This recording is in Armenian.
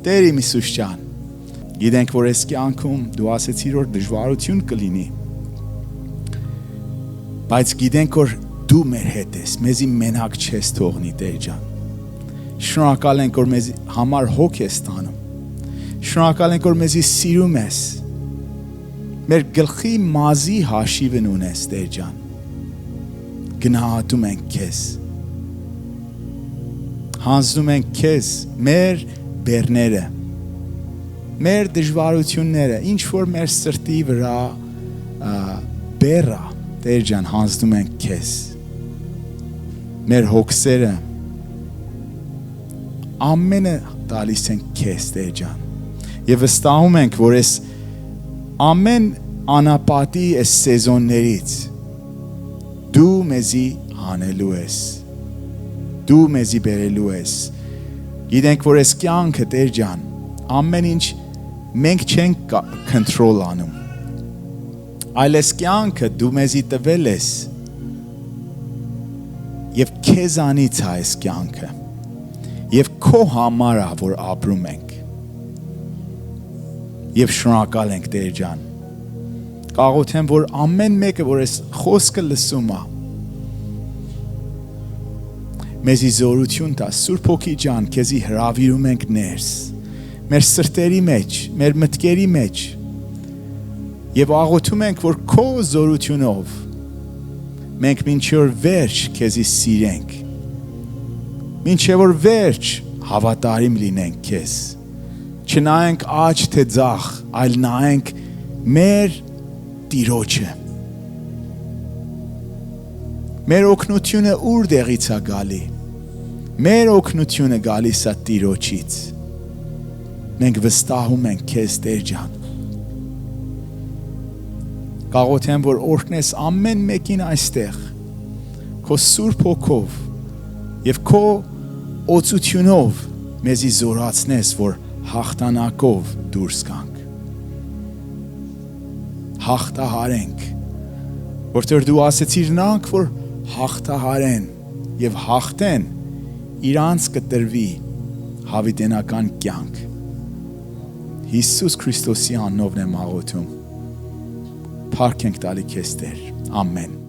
Տեր իմ Հիսուս ջան, գիտենք, որ այս կյանքում դու ասեցիր, որ դժվարություն կլինի, բայց գիտենք, որ դու մեր հետ ես, մեզի մենակ չես թողնի, Տեր ջան։ Շնորհակալ ենք, որ մեզ համար հոգ ես տանում։ Շնորհակալ ենք, որ մեզի սիրում ես։ Մեր գլխի մազի հաշիվն ունես, Տեր ջան։ Գնահատում ենք քեզ։ Հանձնում ենք քեզ մեր բեռները, մեր դժվարությունները, ինչ որ մեր սրտի վրա բեռա, Տեր ջան, հանձնում ենք քեզ։ Մեր հոգսերը ամենը տալիս ենք քեզ, Տեր ջան։ Եվ վստահում ենք, որ այս ամեն անապատի այս սեզոններից դու մեզի հանելու ես։ Դու մեզի բերելու ես։ Գիտենք, որ այս կյանքը, Տեր ջան, ամեն ինչ մենք չենք կոնտրոլ անում։ Այլ այս կյանքը դու մեզի տվել ես եւ քեզանից է այս կյանքը եւ քո համար է, որ ապրում ենք եւ շնորհակալ ենք, Տեր ջան։ Կաղոթեմ, որ ամեն մեկը, որ այս խոսքը լսում է, մեզի զորություն տա, Սուրբ Հոգի ջան, քեզի հրավիրում ենք ներս, մեր սրտերի մեջ, մեր մտքերի մեջ, եւ աղոթում ենք, որ քո զորությունով մենք մինչև վերջ քեզի սիրենք, մինչև որ վերջ հավատարիմ լինենք քեզ, չնայենք աջ թե ձախ, այլ նայենք մեր Տիրոջը։ Մեր օգնությունը ուր դեղից է գալի։ Մեր օգնությունը գալիս է Տիրոջից։ Մենք վստահում ենք քեզ, Տեր ջան։ Կաղոթեմ, որ օրհնես ամեն մեկին այստեղ քո Սուրբ Հոգով եւ քո օծությունով մեզի զորացնես, որ հաղթանակով դուրս գանք։ Հաղթահարենք, որտեղ դու ասեցիր նրանք, որ հաղթահարեն եւ հաղթեն, իրանց կտրվի հավիտենական կյանք։ Հիսուս Քրիստոսի անունով եմ աղոթում։ Փառք ենք տալի քեզ, Տեր։ Ամեն։